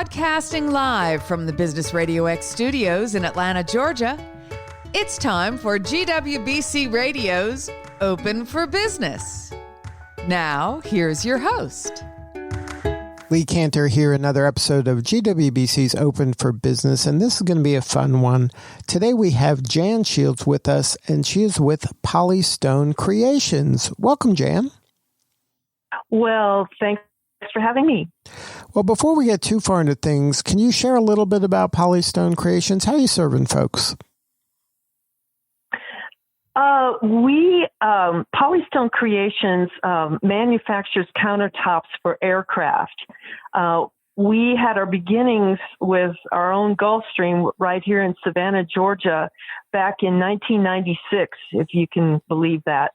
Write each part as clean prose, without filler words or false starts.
Broadcasting live from the Business RadioX studios in Atlanta, Georgia, it's time for GWBC Radio's Open for Business. Now, here's your host. Lee Cantor here, another episode of GWBC's Open for Business, and this is going to be a fun one. Today we have Jan Shields with us, and she is with PolyStone Creations. Welcome, Jan. Well, thanks for having me. Well, before we get too far into things, can you share a little bit about PolyStone Creations? How are you serving folks? PolyStone Creations manufactures countertops for aircraft. We had our beginnings with our own Gulfstream right here in Savannah, Georgia, back in 1996, if you can believe that.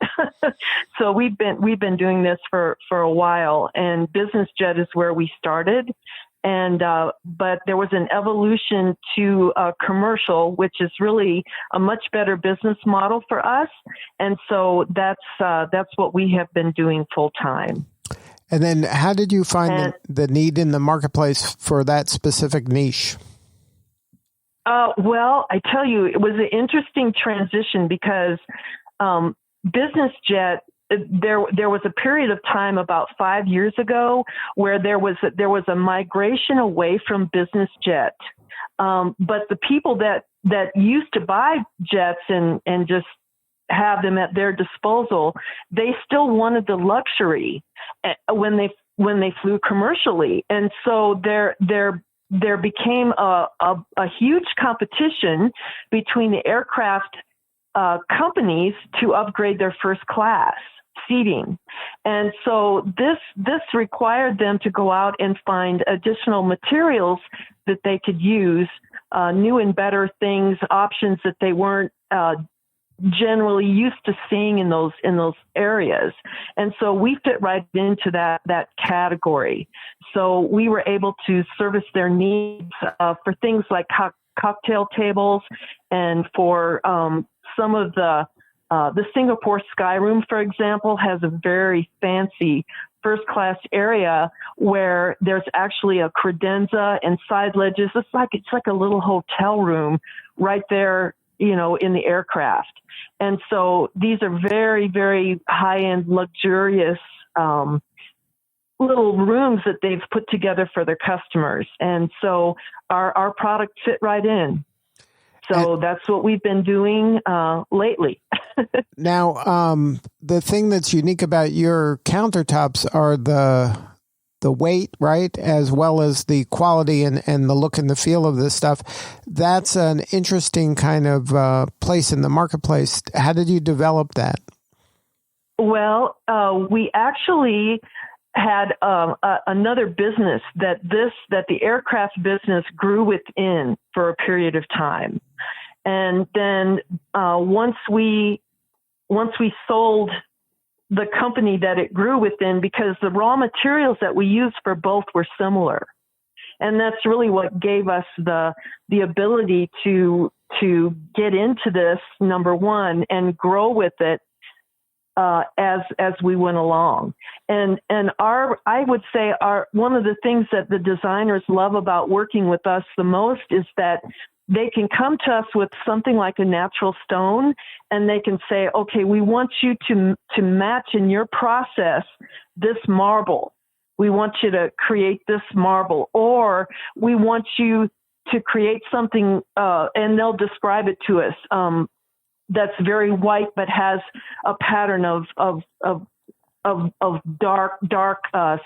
So we've been doing this for a while, and business jet is where we started. And but there was an evolution to commercial, which is really a much better business model for us. And so that's what we have been doing full time. And then how did you find the need in the marketplace for that specific niche? Well, I tell you, it was an interesting transition because business jet, there was a period of time about 5 years ago where there was a migration away from business jet. But the people that used to buy jets and just have them at their disposal, they still wanted the luxury when they flew commercially. And so there became a huge competition between the aircraft companies to upgrade their first class seating. And so this required them to go out and find additional materials that they could use, new and better things, options that they weren't generally used to seeing in those areas. And so we fit right into that category. So we were able to service their needs for things like cocktail tables, and for some of the Singapore Sky Room, for example, has a very fancy first-class area where there's actually a credenza and side ledges. It's like a little hotel room right there, in the aircraft. And so these are very, very high-end, luxurious little rooms that they've put together for their customers. And so our product fit right in. So that's what we've been doing lately. Now, the thing that's unique about your countertops are the weight, right, as well as the quality and the look and the feel of this stuff. That's an interesting kind of place in the marketplace. How did you develop that? Well, we actually had another business that the aircraft business grew within for a period of time. And then once we sold the company that it grew within, because the raw materials that we used for both were similar. And that's really what gave us the ability to get into this, number one, and grow with it as we went along. And I would say one of the things that the designers love about working with us the most is that they can come to us with something like a natural stone, and they can say, okay, we want you to match in your process this marble. We want you to create this marble, or we want you to create something, and they'll describe it to us, that's very white but has a pattern of dark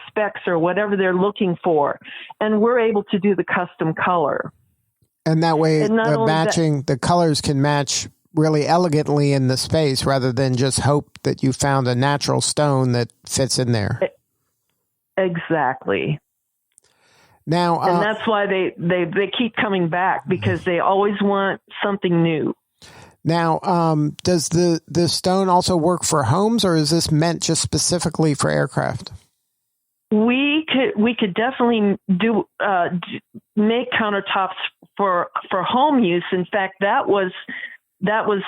specks or whatever they're looking for, and we're able to do the custom color. And that way, the colors can match really elegantly in the space, rather than just hope that you found a natural stone that fits in there. Exactly. Now, and that's why they keep coming back, because they always want something new. Now, does the stone also work for homes, or is this meant just specifically for aircraft? We could definitely make countertops for home use. In fact, that was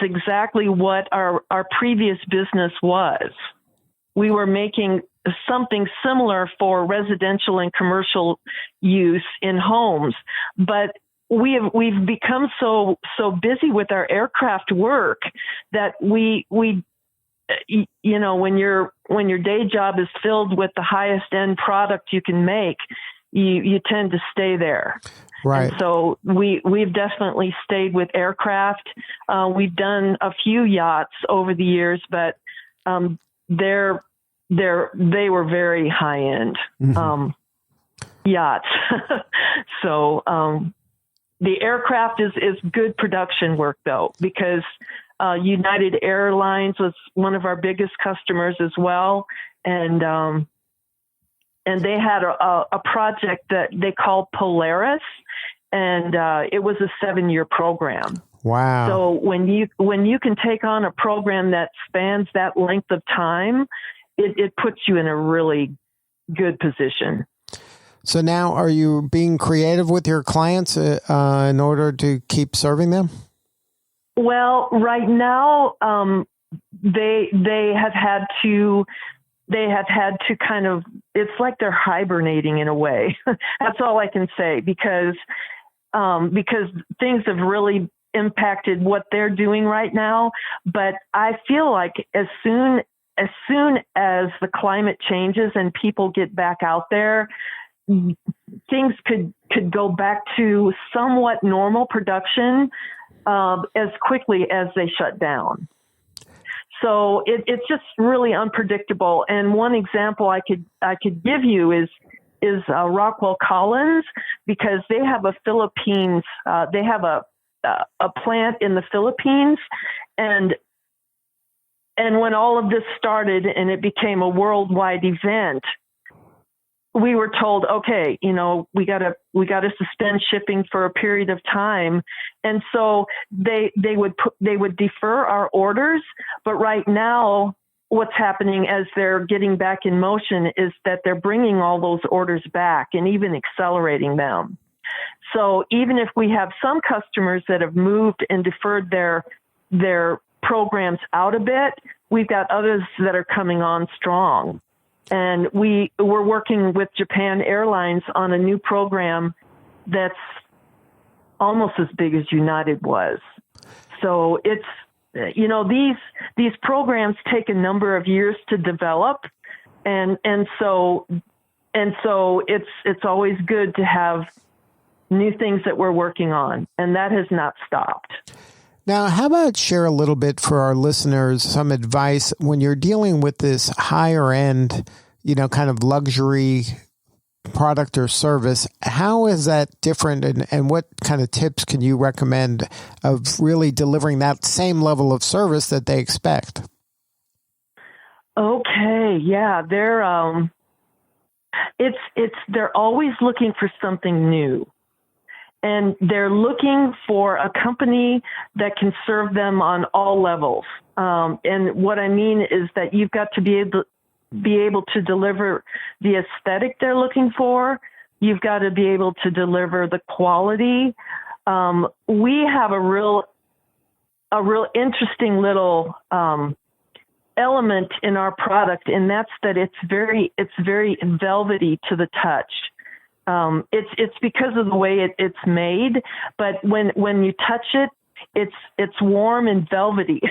exactly what our previous business was. We were making something similar for residential and commercial use in homes, but we've become so busy with our aircraft work that we you know, when your day job is filled with the highest end product you can make, you tend to stay there. Right. And so we've definitely stayed with aircraft. We've done a few yachts over the years, but they were very high end yachts. So the aircraft is good production work though, because United Airlines was one of our biggest customers as well, and they had a project that they called Polaris, and it was a 7-year program. Wow! So when you can take on a program that spans that length of time, it puts you in a really good position. So now, are you being creative with your clients in order to keep serving them? Well, right now, they have had to kind of, it's like they're hibernating in a way. That's all I can say, because things have really impacted what they're doing right now. But I feel like as soon as the climate changes and people get back out there, things could go back to somewhat normal production as quickly as they shut down. So it's just really unpredictable. And one example I could give you is Rockwell Collins, because they have a Philippines. They have a plant in the Philippines, and when all of this started and it became a worldwide event, we were told, okay, you know, we got to suspend shipping for a period of time. And so they would defer our orders. But right now, what's happening as they're getting back in motion is that they're bringing all those orders back and even accelerating them. So even if we have some customers that have moved and deferred their programs out a bit, we've got others that are coming on strong. And we're working with Japan Airlines on a new program that's almost as big as United was. So it's, you know, these programs take a number of years to develop, and so it's always good to have new things that we're working on, and that has not stopped. Now, how about share a little bit for our listeners, some advice when you're dealing with this higher end, you know, kind of luxury product or service? How is that different, and what kind of tips can you recommend of really delivering that same level of service that they expect? Okay, yeah, they're always looking for something new. And they're looking for a company that can serve them on all levels. And what I mean is that you've got to be able to deliver the aesthetic they're looking for. You've got to be able to deliver the quality. We have a real interesting little element in our product, and that's that it's very velvety to the touch. It's because of the way it's made, but when you touch it, it's warm and velvety,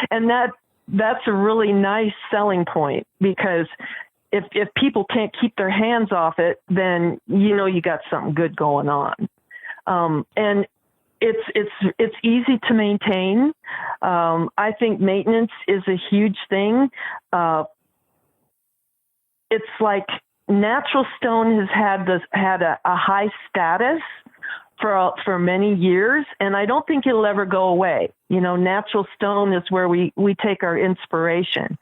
and that's a really nice selling point, because if people can't keep their hands off it, then you know you got something good going on. And it's easy to maintain. I think maintenance is a huge thing. It's like natural stone has had a high status for many years, and I don't think it'll ever go away. You know, natural stone is where we take our inspiration.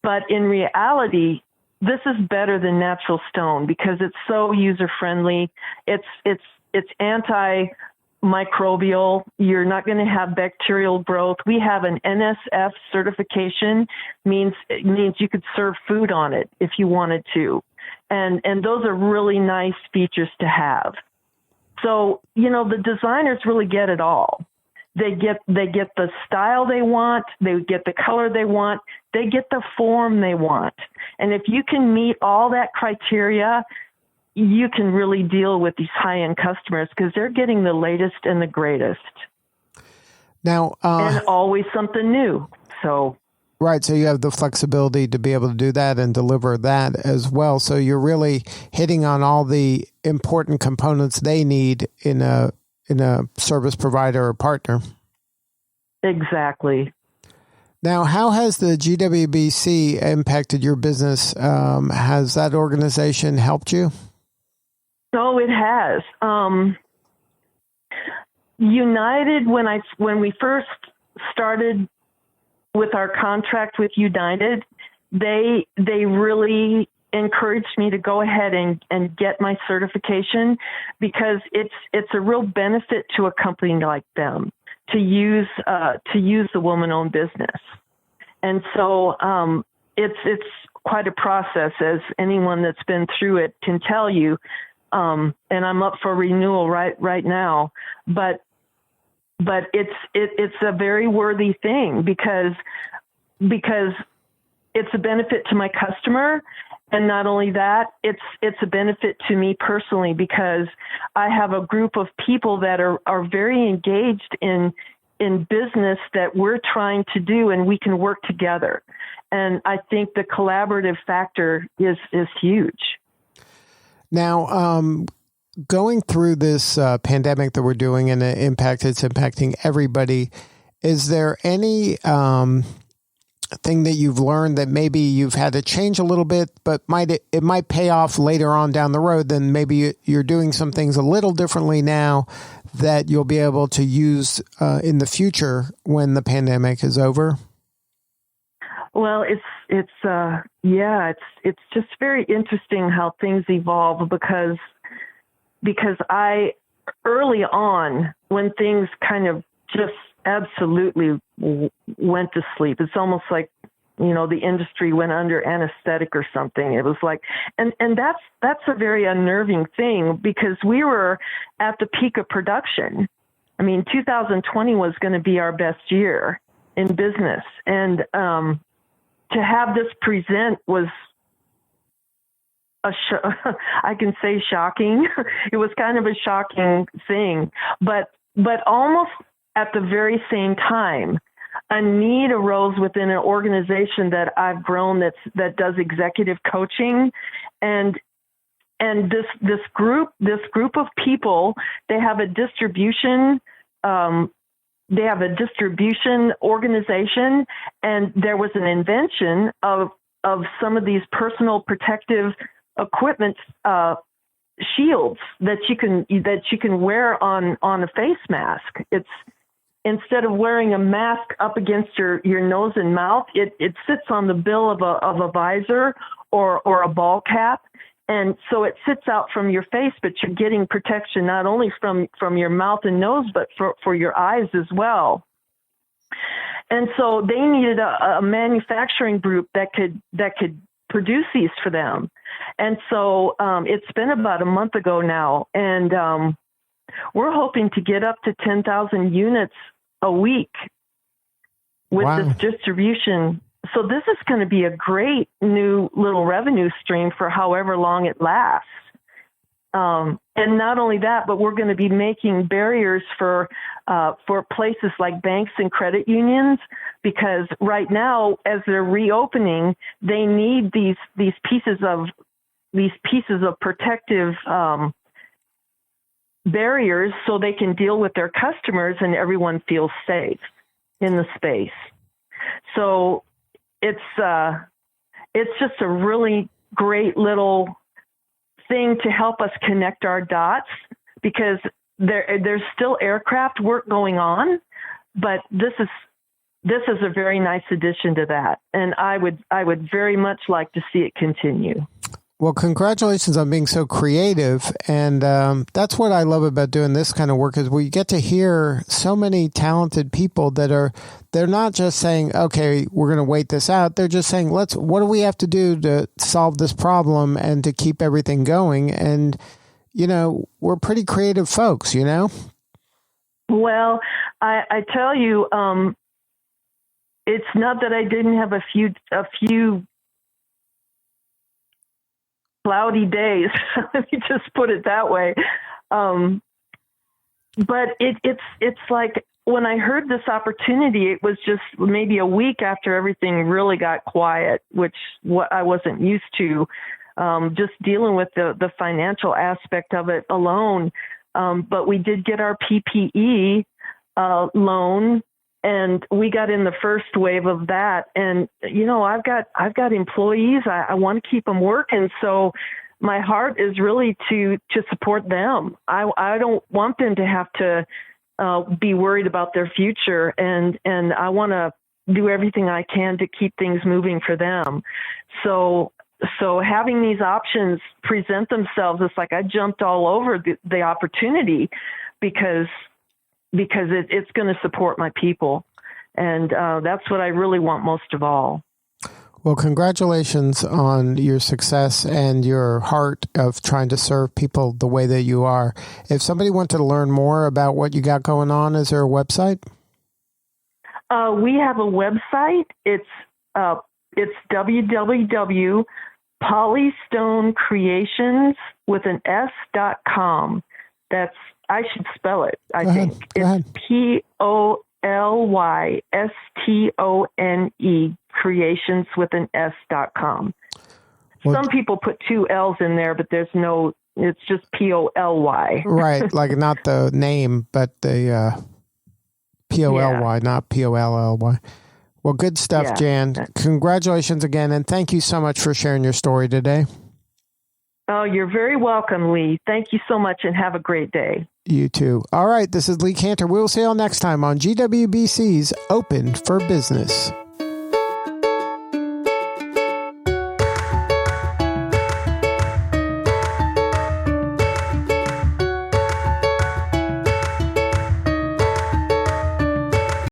But in reality, this is better than natural stone because it's so user friendly. It's antimicrobial. You're not going to have bacterial growth. We have an NSF certification, means you could serve food on it if you wanted to. And those are really nice features to have. So, you know, the designers really get it all. They get the style they want, they get the color they want, they get the form they want. And if you can meet all that criteria, you can really deal with these high-end customers because they're getting the latest and the greatest. Now, and always something new. So right, so you have the flexibility to be able to do that and deliver that as well. So you're really hitting on all the important components they need in a service provider or partner. Exactly. Now, how has the GWBC impacted your business? Has that organization helped you? Oh, it has. United, when we first started with our contract with United, they really encouraged me to go ahead and get my certification because it's a real benefit to a company like them to use the woman-owned business. And so it's quite a process, as anyone that's been through it can tell you. And I'm up for renewal right now, but it's a very worthy thing because it's a benefit to my customer. And not only that, it's a benefit to me personally because I have a group of people that are very engaged in business that we're trying to do, and we can work together. And I think the collaborative factor is huge. Now, going through this pandemic that we're doing and the impact it's impacting everybody, is there any thing that you've learned that maybe you've had to change a little bit, but it might pay off later on down the road? Then maybe you're doing some things a little differently now that you'll be able to use in the future when the pandemic is over? Well, it's just very interesting how things evolve because I early on when things kind of just absolutely went to sleep. It's almost like, the industry went under anesthetic or something. It was like, and that's a very unnerving thing because we were at the peak of production. I mean, 2020 was going to be our best year in business. And to have this present was I can say shocking. It was kind of a shocking thing, but almost at the very same time, a need arose within an organization that I've grown that does executive coaching, and this group of people, they have a distribution organization, and there was an invention of some of these personal protective equipment shields that you can wear on a face mask. It's instead of wearing a mask up against your nose and mouth, it sits on the bill of a visor or a ball cap. And so it sits out from your face, but you're getting protection not only from your mouth and nose, but for your eyes as well. And so they needed a manufacturing group that could produce these for them. And so it's been about a month ago now, and we're hoping to get up to 10,000 units a week with this distribution. So this is going to be a great new little revenue stream for however long it lasts. And not only that, but we're going to be making barriers for places like banks and credit unions, because right now, as they're reopening, they need these pieces of protective barriers so they can deal with their customers and everyone feels safe in the space. So it's just a really great little thing to help us connect our dots, because there's still aircraft work going on, but this is a very nice addition to that, and I would very much like to see it continue. Well, congratulations on being so creative, and that's what I love about doing this kind of work is we get to hear so many talented people they're not just saying, okay, we're going to wait this out. They're just saying, what do we have to do to solve this problem and to keep everything going? And, we're pretty creative folks, Well, I tell you, it's not that I didn't have a few cloudy days. Let me just put it that way. But it's like when I heard this opportunity, it was just maybe a week after everything really got quiet, which what I wasn't used to. Just dealing with the financial aspect of it alone. But we did get our PPE loan, and we got in the first wave of that. And I've got employees. I want to keep them working. So my heart is really to support them. I don't want them to have to be worried about their future, and I want to do everything I can to keep things moving for them. So having these options present themselves, it's like I jumped all over the opportunity because it's going to support my people. And that's what I really want most of all. Well, congratulations on your success and your heart of trying to serve people the way that you are. If somebody wanted to learn more about what you got going on, is there a website? We have a website. It's www.PolyStoneCreations.com. That's, I should spell it, I think. It's PolyStone Creations.com. Well, some people put 2 L's in there, but there's no, it's just POLY. Right, like not the name, but the POLY, not POLLY. Well, good stuff, Jan. Congratulations again, and thank you so much for sharing your story today. Oh, you're very welcome, Lee. Thank you so much, and have a great day. You too. All right, this is Lee Cantor. We'll see you all next time on GWBC's Open for Business.